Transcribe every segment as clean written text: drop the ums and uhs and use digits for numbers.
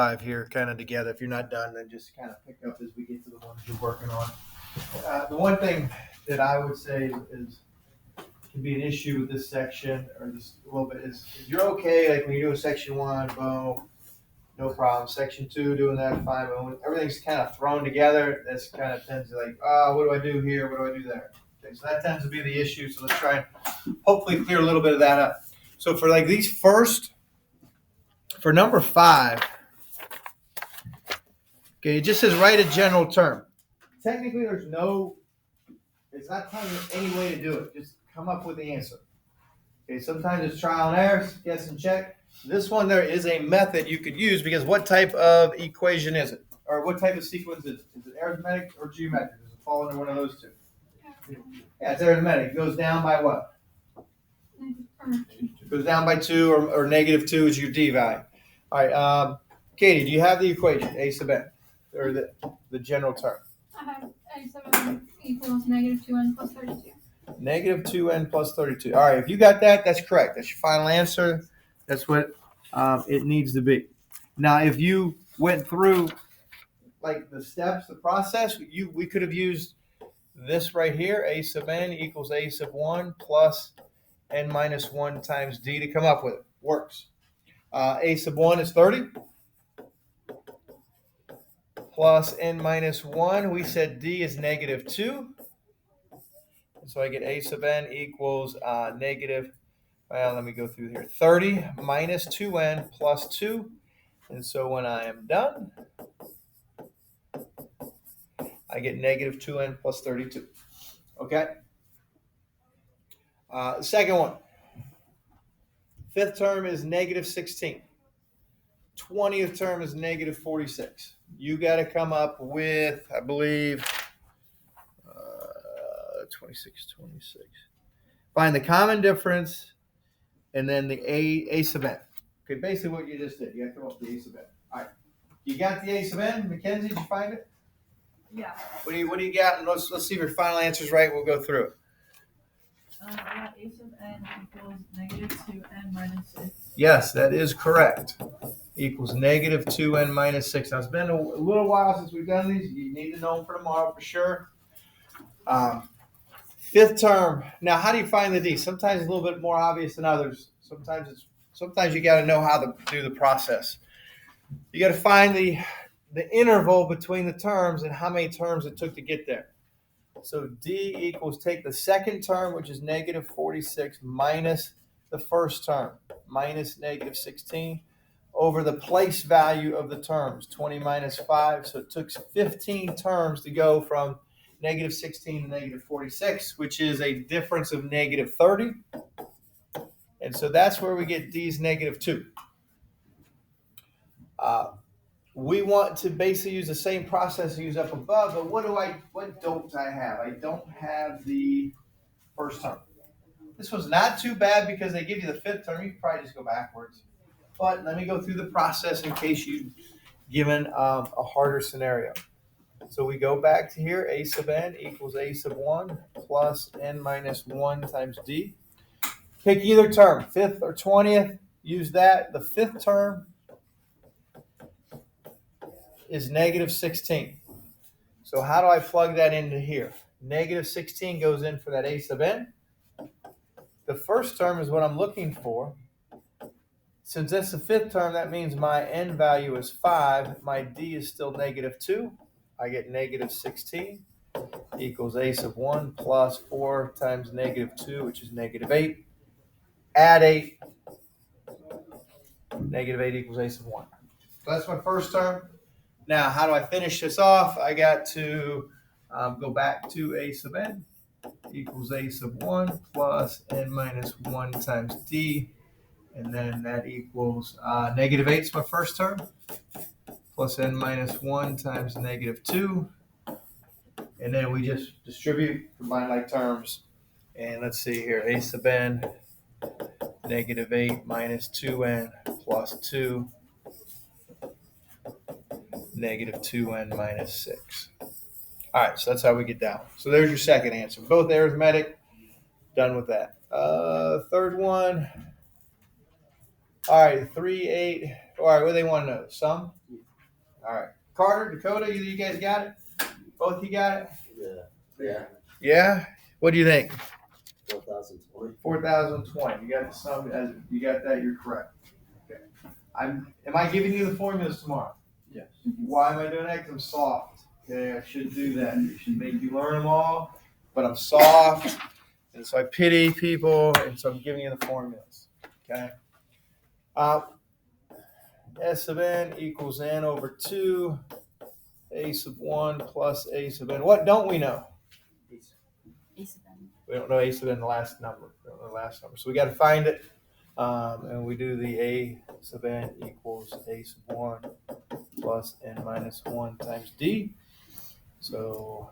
5 here kind of together. If you're not done, then just kind of pick up as we get to the ones you're working on. The one thing that I would say is can be an issue with this section or just a little bit is if you're okay, like when you do a section 1, boom, no problem. Section 2, doing that, fine. But when everything's kind of thrown together, that's kind of tends to like, what do I do here? What do I do there? Okay, so that tends to be the issue. So let's try and hopefully clear a little bit of that up. So for like these first, for number 5, okay, it just says write a general term. Technically, it's not telling you any way to do it. Just come up with the answer. Okay, sometimes it's trial and error, guess and check. This one, there is a method you could use because what type of equation is it? Or what type of sequence is it? Is it arithmetic or geometric? Does it fall under one of those two? Yeah, it's arithmetic. It goes down by what? It goes down by 2 or negative 2 is your d value. All right, Katie, do you have the equation, a sub n, or the general term? I have a sub n equals negative 2n plus 32. Negative 2n plus 32. All right, if you got that, that's correct. That's your final answer. That's what it needs to be. Now, if you went through like the steps, the process, we could have used this right here, a sub n equals a sub 1 plus n minus 1 times d to come up with it. Works. A sub 1 is 30 plus n minus 1. We said d is negative 2. So I get a sub n equals negative, well, let me go through here, 30 minus 2n plus 2. And so when I am done, I get negative 2n plus 32. Okay? Second one. Fifth term is negative 16. 20th term is negative 46. You got to come up with, I believe, 26. Find the common difference and then the a sub n. Okay, basically what you just did. You have to come up with the a sub n. All right. You got the a sub n? Mackenzie, did you find it? Yeah. What do you got? And let's see if your final answer is right. We'll go through it. I got a sub n equals negative 2n minus 6. Yes, that is correct. Equals negative 2n minus 6. Now, it's been a little while since we've done these. You need to know them for tomorrow for sure. Fifth term. Now, how do you find the d? Sometimes it's a little bit more obvious than others. Sometimes you got to know how to do the process. You got to find the interval between the terms and how many terms it took to get there. So d equals take the second term, which is negative 46, minus the first term, minus negative 16, over the place value of the terms, 20 minus 5. So it took 15 terms to go from negative 16 to negative 46, which is a difference of negative 30. And so that's where we get d's negative 2. We want to basically use the same process used up above, but what don't I have? I don't have the first term. This was not too bad because they give you the fifth term. You can probably just go backwards. But let me go through the process in case you've given a harder scenario. So we go back to here, a sub n equals a sub 1 plus n minus 1 times d. Pick either term, 5th or 20th, use that. The 5th term is negative 16. So how do I plug that into here? Negative 16 goes in for that a sub n. The first term is what I'm looking for. Since that's the 5th term, that means my n value is 5. My d is still negative 2. I get negative 16 equals a sub 1 plus 4 times negative 2, which is negative 8. Add 8. Negative 8 equals a sub 1. So that's my first term. Now, how do I finish this off? I got to go back to a sub n equals a sub 1 plus n minus 1 times d. And then that equals negative 8 is my first term, plus n minus 1 times negative 2. And then we just distribute, combine like terms. And let's see here, a sub n, negative 8 minus 2n plus 2, negative 2n minus 6. All right, so that's how we get down. So there's your second answer. Both arithmetic, done with that. Third one. All right, 3, 8. All right, what do they want to know? Sum? Yeah. All right. Carter, Dakota, either you guys got it? Both you got it? Yeah. Yeah. What do you think? 4,020. 4,020. You got the sum. You got that. You're correct. Okay. Am I giving you the formulas tomorrow? Yes. Why am I doing that? Because I'm soft. Okay. I shouldn't do that. It should make you learn them all. But I'm soft, and so I pity people, and so I'm giving you the formulas. Okay. S of n equals n over 2, a sub 1 plus a sub n. What don't we know? Ace of M. We don't know a sub n, the last number. We don't know the last number. So we got to find it. And we do the a sub n equals a sub 1 plus n minus 1 times d. So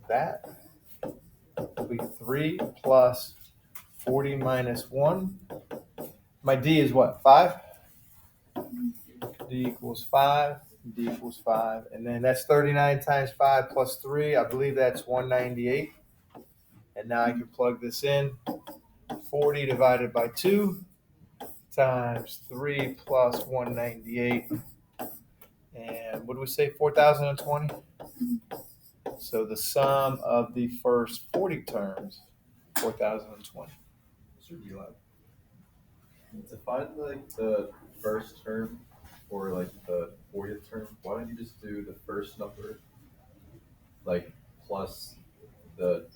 that will be 3 plus 40 minus 1. My d is what? 5? D equals 5. D equals 5. And then that's 39 times 5 plus 3. I believe that's 198. And now I can plug this in. 40 divided by 2 times 3 plus 198. And what do we say? 4,020? So the sum of the first 40 terms, 4,020. To find like the first term or like the 40th term, why don't you just do the first number like plus the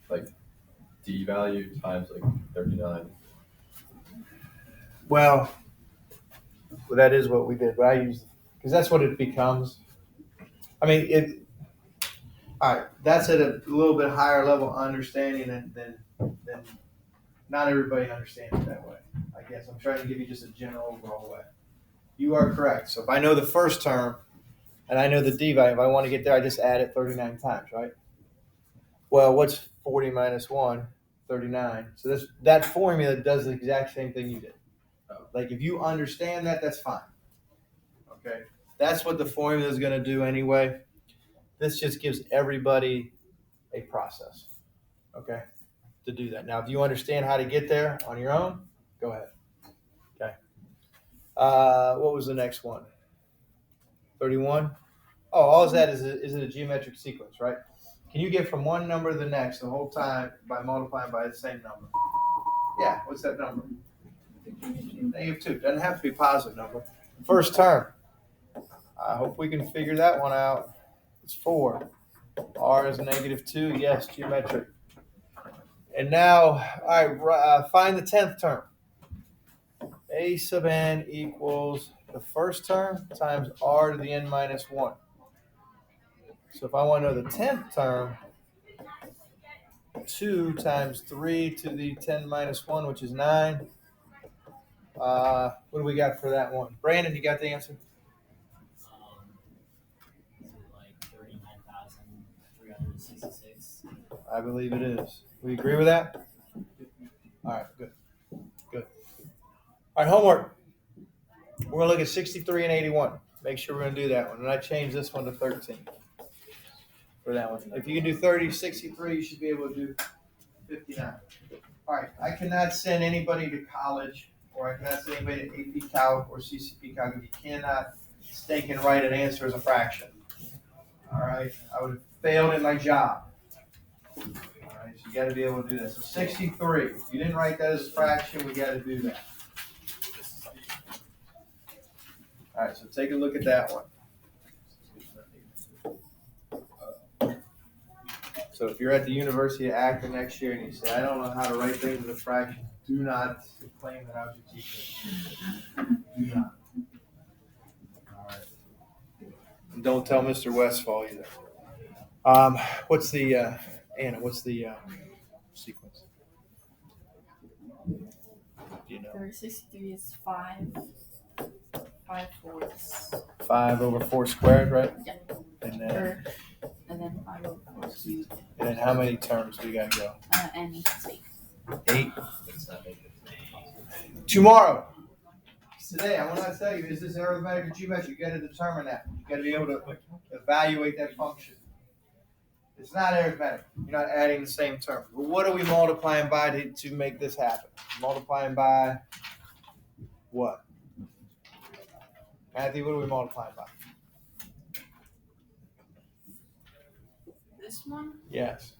like d value times like 39? Well, that is what we did, but I use because that's what it becomes. I mean, it. All right, that's at a little bit higher level understanding than not everybody understands it that way. I guess I'm trying to give you just a general overall way. You are correct. So if I know the first term and I know the d value, if I want to get there, I just add it 39 times, right? Well, what's 40 minus 1? 39. So that formula does the exact same thing you did. Like if you understand that, that's fine. Okay, that's what the formula is going to do anyway. This just gives everybody a process, okay, to do that. Now, if you understand how to get there on your own, go ahead. Okay. What was the next one? 31? Oh, all that is it a geometric sequence, right? Can you get from one number to the next the whole time by multiplying by the same number? Yeah, what's that number? -2. Doesn't have to be a positive number. First term. I hope we can figure that one out. It's 4. R is -2. Yes, geometric. And now, all right, find the 10th term. A sub n equals the first term times r to the n minus 1. So if I want to know the 10th term, 2 times 3 to the 10 minus 1, which is 9. What do we got for that one? Brandon, you got the answer? Is it like 39,366? I believe it is. We agree with that? All right, good. Good. All right, homework. We're going to look at 63 and 81. Make sure we're going to do that one. And I changed this one to 13 for that one. If you can do 30, 63, you should be able to do 59. All right, I cannot send anybody to college, or I cannot send anybody to AP Calc or CCP Calc if you cannot stink and write an answer as a fraction. All right, I would have failed in my job. All right, so you got to be able to do that. So 63. If you didn't write that as a fraction, we got to do that. All right, so take a look at that one. So if you're at the University of Akron next year and you say, I don't know how to write things in a fraction, do not claim that I was your teacher. Do not. All right. And don't tell Mr. Westfall either. What's the, Anna, what's the sequence? Do you know? 63 is 5 fourths. 5 over 4 squared, right? Yeah. And then 5 over 4 cubed. then how many terms do we got to go? And it's 8. 8. Tomorrow. Today, I want to tell you, is this arithmetic or geometric? You got to determine that. You got to be able to evaluate that function. It's not arithmetic. You're not adding the same term. But what are we multiplying by to make this happen? Multiplying by what? Matthew, what are we multiplying by? this one, Yes.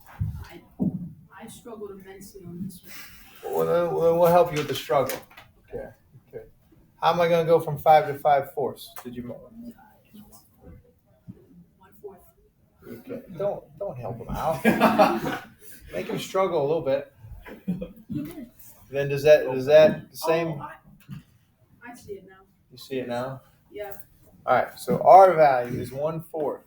I struggled immensely on this one. We'll help you with the struggle. Okay. Okay. How am I going to go from 5 to 5/4? Did you? 1/4. Okay. Don't help him out. Make him struggle a little bit. Then does that the same? Oh, I see it now. You see it now? Yeah. All right. So our value is 1/4.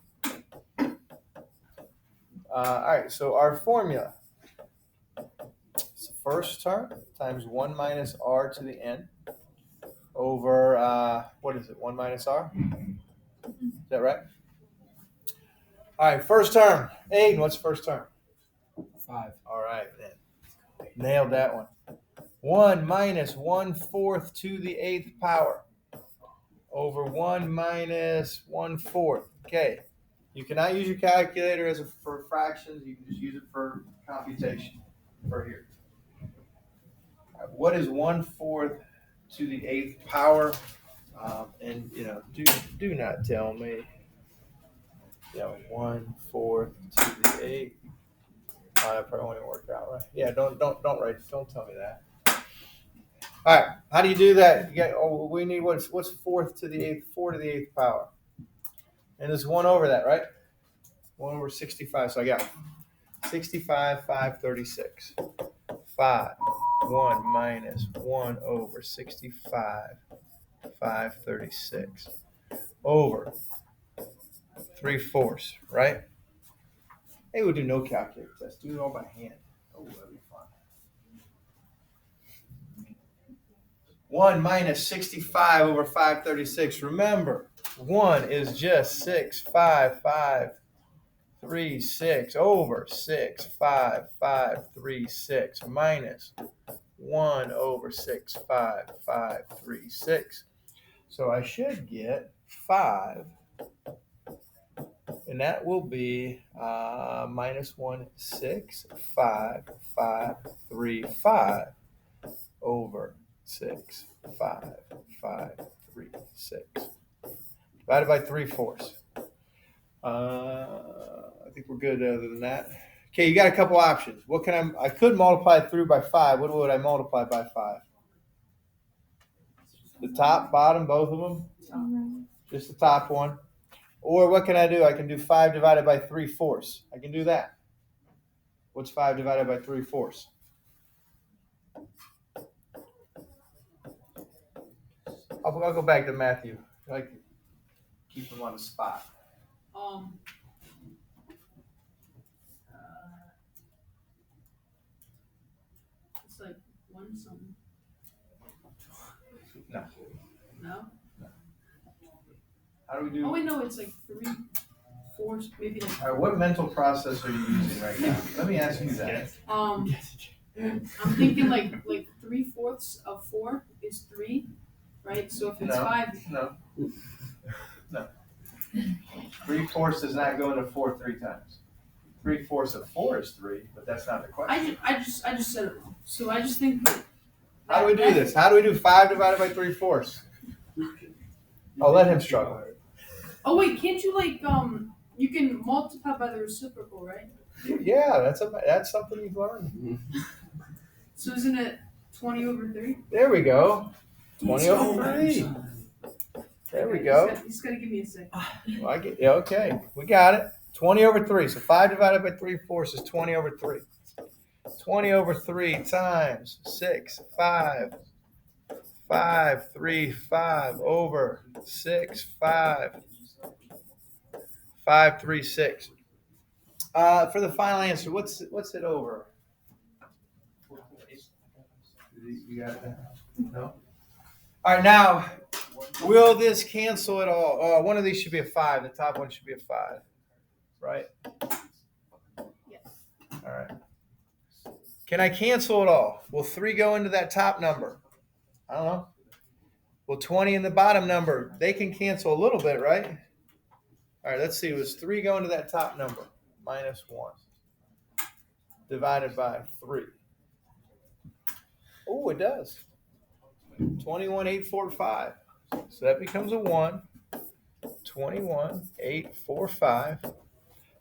All right. So our formula. It's the first term times 1 minus r to the n over, what is it, 1 minus r? Is that right? All right, first term. Aiden, what's first term? 5. All right, then. Nailed that one. 1 minus 1/4 to the 8th power over 1 minus 1/4. Okay. You cannot use your calculator for fractions. You can just use it for computation for here. All right, what is 1/4 to the 8th power? And do not tell me. 1/4 to the 8th. That probably won't even work out, right? Yeah, don't write. Don't tell me that. All right, how do you do that? We need what's 4th to the 8th, 4 to the 8th power, and there's 1 over that, right? 1 over 65. So I got 65, 536. 5, 1 minus 1 over 65, 536 over 3/4, right? Hey, we'll do no calculator test. Do it all by hand. Oh, that'd be fun. 1 minus 65 over 536. Remember, 1 is just 6, 5, 5, 3, 6 over 6, 5, 5, 3, 6 minus 1 over 6, 5, 5, 3, 6. So I should get 5. And that will be minus 1, 6, 5, 5, 3, 5 over 6, 5, 5, 3, 6. Divided by 3/4. I think we're good other than that. Okay, you got a couple options. What can I could multiply through by 5. What would I multiply by 5? The top, bottom, both of them? Just the top one. Or what can I do? I can do 5 divided by 3/4. I can do that. What's 5 divided by 3/4? I'll go back to Matthew. I like to keep him on the spot. It's like 1 something. No. No? How do we do? Oh wait, no, it's like 3/4, maybe like. All right, what mental process are you using right now? Let me ask you that. I'm thinking like 3/4 of 4 is 3, right? So if it's No. 5, No. 3/4 does not go into 4 3 times. 3/4 of 4 is 3, but that's not the question. I just said it wrong. So I just think. How do we do this? How do we do 5 divided by 3/4? Oh, let him struggle. Oh wait, can't you you can multiply by the reciprocal, right? Yeah, that's something you've learned. So isn't it 20 over 3? There we go. 20 over 3. There we go. You just gotta give me a second. Well, okay, we got it. 20 over 3. So 5 divided by 3/4 is 20 over 3. 20 over 3 times 6, 5, 5, 3, 5 over 6, 5, 5, 3, 6. For the final answer, what's it over? You got that? No? All right, now, will this cancel at all? One of these should be a 5. The top one should be a 5, right? Yes. All right. Can I cancel it all? Will 3 go into that top number? I don't know. Will 20 in the bottom number? They can cancel a little bit, right? All right, let's see. Was 3 go into that top number? Minus 1. Divided by 3. Oh, it does. 21,845. So that becomes a 1. 21,845.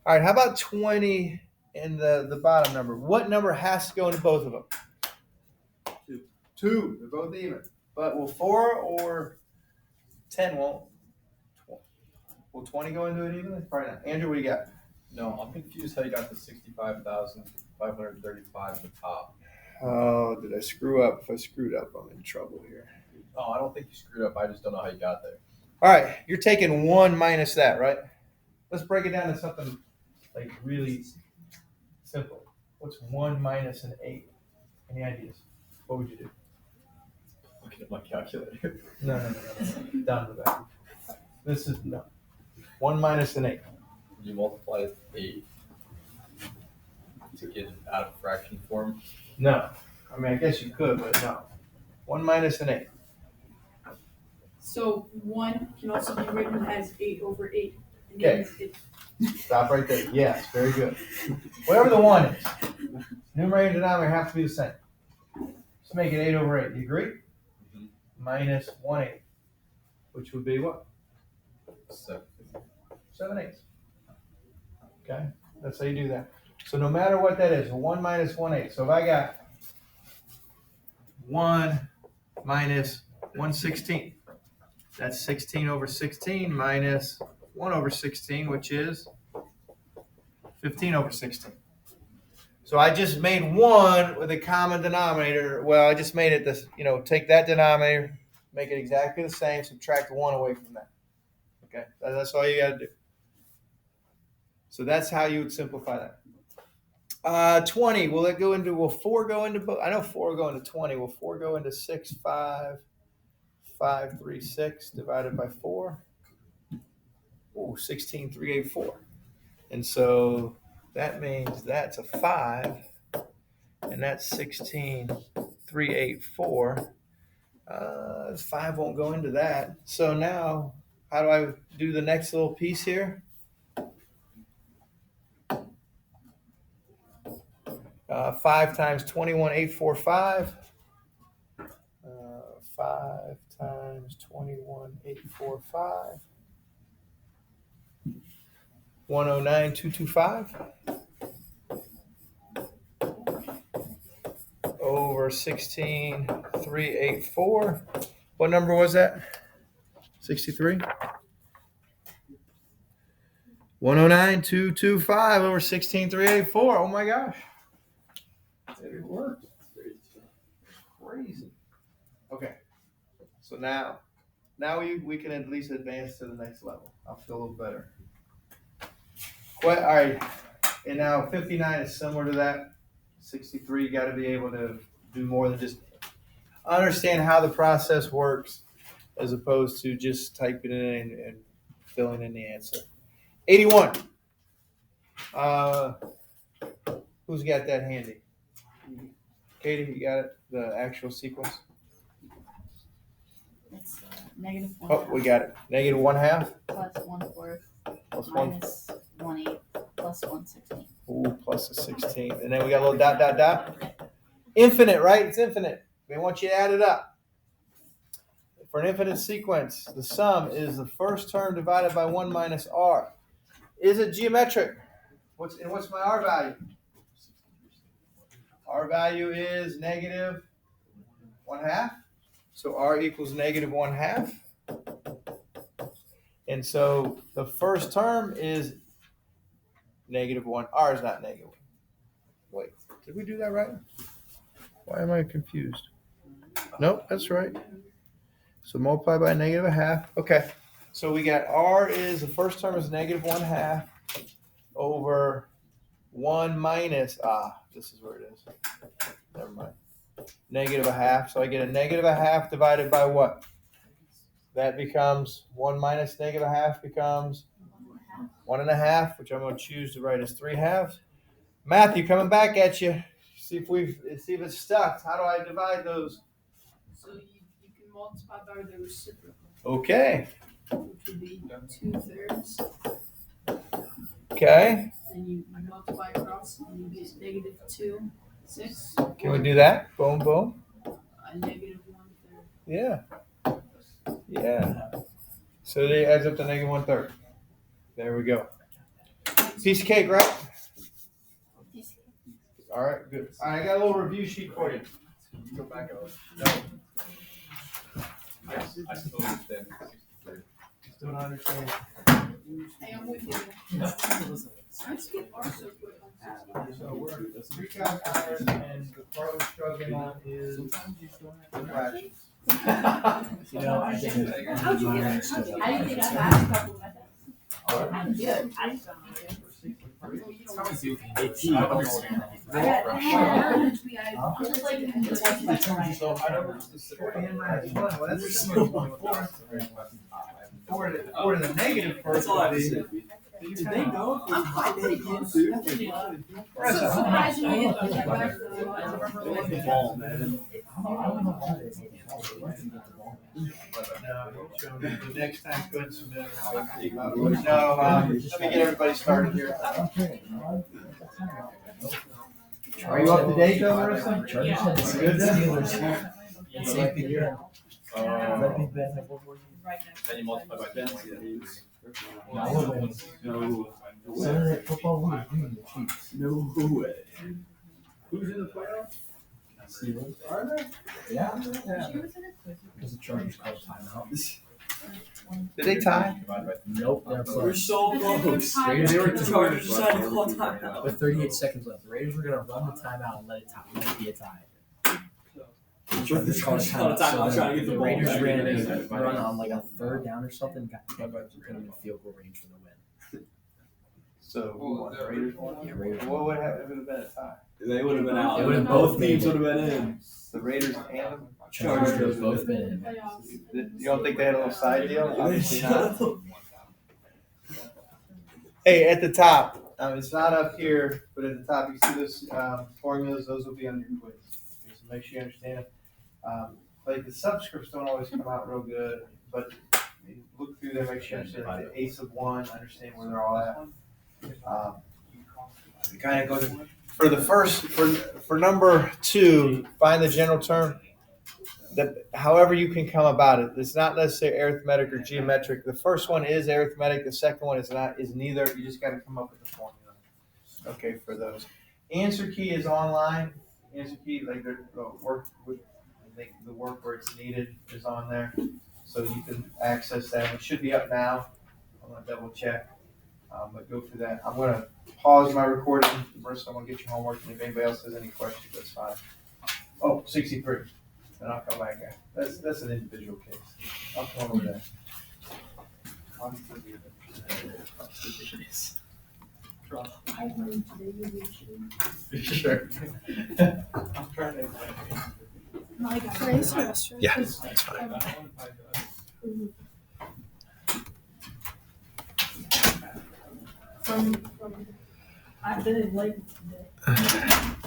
All right, how about 20 in the bottom number? What number has to go into both of them? 2. 2. They're both even. But will 4 or 10 won't? Will 20 go into it evenly? Probably not. Andrew, what do you got? No, I'm confused how you got the 65,535 at the top. Oh, did I screw up? If I screwed up, I'm in trouble here. Oh, I don't think you screwed up. I just don't know how you got there. All right, you're taking 1 minus that, right? Let's break it down to something like really simple. What's 1 minus an 8? Any ideas? What would you do? Looking at my calculator. No. Down to that. This is no. 1 minus an 8. You multiply 8 to get it out of fraction form. No. I mean, I guess you could, but no. 1 minus an 8. So 1 can also be written as 8 over 8. And Okay. then Stop right there. Yes, very good. Whatever the 1 is, numerator and denominator have to be the same. Let's make it 8 over 8. You agree? Mhm. Minus 1/8, which would be what? 7/8. Okay, that's how you do that. So no matter what that is, 1 minus 1/8. So if I got 1 minus 1/16, that's 16 over 16 minus 1 over 16, which is 15 over 16. So I just made 1 with a common denominator. Well, I just made it this, take that denominator, make it exactly the same, subtract 1 away from that. Okay, that's all you got to do. So that's how you would simplify that. 20, will 4 go into both? I know 4 will go into 20. Will 4 go into 6, 5, 5, 3, 6 divided by 4? Oh, 16, 3, 8, 4. And so that means that's a 5, and that's 16, 3, 8, 4. 5 won't go into that. So now, how do I do the next little piece here? 5 times 21, 845. 5 times 21, 845. 109, 225. Over 16, 384. What number was that? 63? 109, 225 over 16, 384. Oh my gosh. It worked. Crazy. Okay. So now we can at least advance to the next level. I'll feel a little better. All right. And now 59 is similar to that. 63, you got to be able to do more than just understand how the process works as opposed to just typing it in and filling in the answer. 81. Who's got that handy? Katie, you got it? The actual sequence? It's negative 1 Oh, we got it. Negative 1/2 plus 1/4 plus 1. minus 1/8 plus 1/16. Ooh, plus a 16. And then we got a little dot. Infinite, right? It's infinite. We want you to add it up. For an infinite sequence, the sum is the first term divided by 1 minus r. Is it geometric? What's my r value? R value is negative 1/2. So r equals negative 1/2. And so the first term is negative 1. R is not negative 1. Wait, did we do that right? Why am I confused? Nope, that's right. So multiply by negative 1/2. Okay. So we got r is, the first term is negative 1/2 over 1 minus, this is where it is. Never mind. Negative 1/2. So I get a negative 1/2 divided by what? That becomes 1 minus negative 1/2 becomes 1.5, which I'm going to choose to write as 3/2. Matthew, coming back at you. See if it's stuck. How do I divide those? So you can multiply by the reciprocal, Okay. which would be 2/3. Okay. Then you multiply across and you get negative 2, 6. Can we do that? Boom, boom. A negative 1/3. Yeah. Yeah. So it adds up to negative 1/3. There we go. Piece of cake, right? All right, good. All right, I got a little review sheet for you. You go back up. I still understand. Still don't understand. Hey, I'm with you. I skip ours so quick on that. So we're recalc hours, and the part we're struggling on is the fractions. You know, I think How'd you get it? mine How'd you stood get up. I didn't think I passed a couple of my tests. I'm good. I just Four to the negative first. That's all I have to say. Did they know if it was my day again too? Ball, man. The next time, go ahead and submit it. No, let me get everybody started here. Are you up to date, though, Marissa? Chargers had the same Steelers. Same thing here. Let me bet that what were you? Then you multiply by 10. No. Sunday Night Football, who was beating the Chiefs? No way. Who's in the playoffs? Steelers. Are they? Yeah. Because the Chargers called timeout. Did they tie? Nope, they're We're close. so close. Raiders They were were the Chargers decided to call timeout. With 38 seconds left, the Raiders were going to run the timeout and let it be a tie. The Chargers called a timeout. Timeout, So trying to get the the ball Raiders back. ran a run on like a third down or something, got 10 yards and put them in field goal range for the win. So, who won? The Raiders won? Yeah, Raiders. What would have, it would have been a tie? They would have been out. They would've Both both teams made would have been in. The Raiders and Chargers would have both been in. you don't think they had a little side deal? Obviously not. Hey, at the top, it's not up here, but at the top, you see those formulas, those will be on your quiz. Okay, so make sure you understand. Like the subscripts don't always come out real good, but you look through there, make sure you understand like the ace of one, understand where they're all at. You kind of go to, for the first, for number 2, find the general term. That however you can come about it. It's not necessarily arithmetic or geometric. The first one is arithmetic. The second one is not. Is neither. You just got to come up with the formula. Okay, for those. Answer key is online. Answer key, like the work with, I think the work where it's needed is on there, so you can access that. It should be up now. I'm gonna double check, but go through that. I'm gonna pause my recording. First, I'm gonna get your homework, and if anybody else has any questions, that's fine. Oh, 63. And I'll come back. That's an individual case. I'll come over there. Sure. I'm trying to. Yeah, that's fine. I've been in late today.